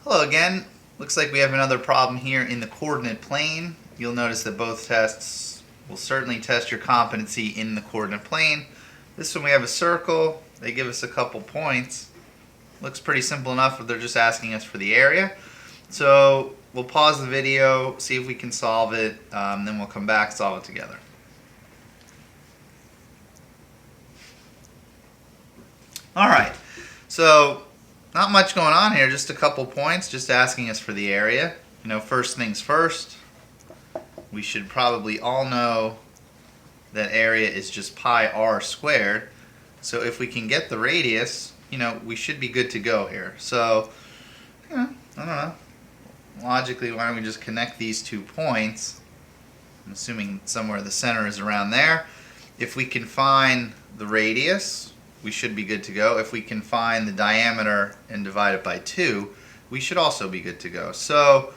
Hello again. Looks like we have another problem here in the coordinate plane. You'll notice that both tests will certainly test your competency in the coordinate plane. This one we have a circle. They give us a couple points. Looks pretty simple enough, but they're just asking us for the area. So we'll pause the video, see if we can solve it, then we'll come back, solve it together. Alright, so not much going on here, just a couple points, just asking us for the area. You know, first things first, we should probably all know that area is just pi r squared. So if we can get the radius, you know, we should be good to go here. So, you know, I don't know. Logically, why don't we just connect these 2 points? I'm assuming somewhere the center is around there. If we can find the radius, we should be good to go. If we can find the diameter and divide it by 2, we should also be good to go. So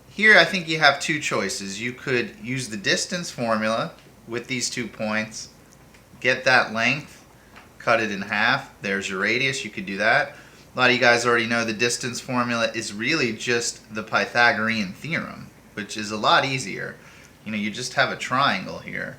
here I think you have 2 choices. You could use the distance formula with these 2 points, get that length, cut it in half. There's your radius. You could do that. A lot of you guys already know the distance formula is really just the Pythagorean theorem, which is a lot easier. You know, you just have a triangle here.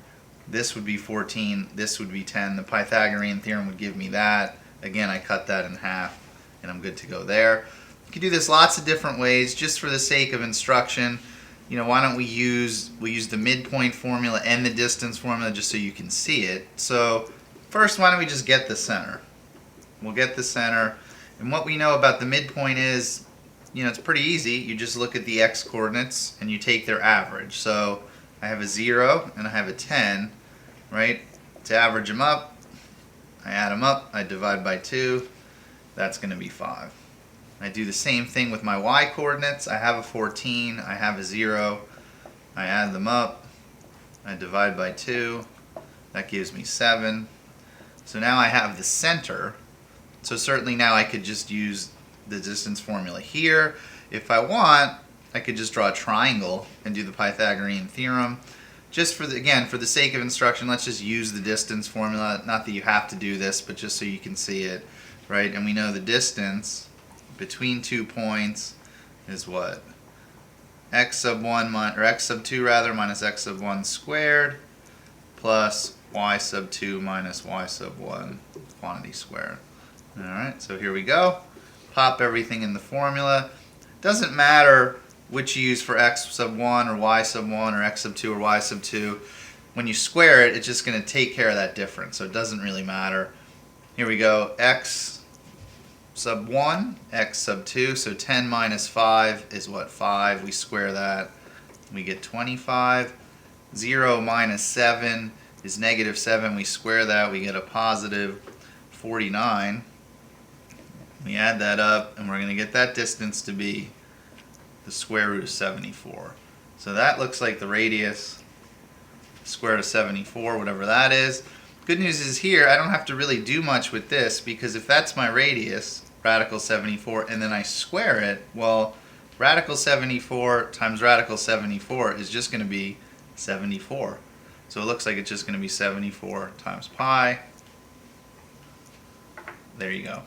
This would be 14, this would be 10. The Pythagorean theorem would give me that. Again, I cut that in half and I'm good to go there. You can do this lots of different ways. Just for the sake of instruction, you know, why don't we'll use the midpoint formula and the distance formula just so you can see it. So first, why don't we just get the center? We'll get the center. And what we know about the midpoint is, you know, it's pretty easy. You just look at the x coordinates and you take their average. So I have a 0 and I have a 10, right? To average them up, I add them up, I divide by 2, that's going to be 5. I do the same thing with my y coordinates. I have a 14, I have a 0, I add them up, I divide by 2, that gives me 7. So now I have the center. So certainly now I could just use the distance formula here. If I want, I could just draw a triangle and do the Pythagorean theorem. Just for again, for the sake of instruction, let's just use the distance formula. Not that you have to do this, but just so you can see it, right? And we know the distance between 2 points is what? X sub 1 or x sub 2 rather minus x sub 1 squared plus y sub 2 minus y sub 1 quantity squared. All right, so here we go. Pop everything in the formula. Doesn't matter which you use for x sub 1 or y sub 1 or x sub 2 or y sub 2. When you square it, it's just going to take care of that difference, so it doesn't really matter. Here we go, x sub 1, x sub 2, so 10 minus 5 is what, 5. We square that, we get 25. 0 minus 7 is negative 7. We square that, we get a positive 49. We add that up, and we're going to get that distance to be the square root of 74. So that looks like the radius, square root of 74, whatever that is. Good news is here, I don't have to really do much with this, because if that's my radius, radical 74, and then I square it, well, radical 74 times radical 74 is just going to be 74. So it looks like it's just going to be 74 times pi. There you go.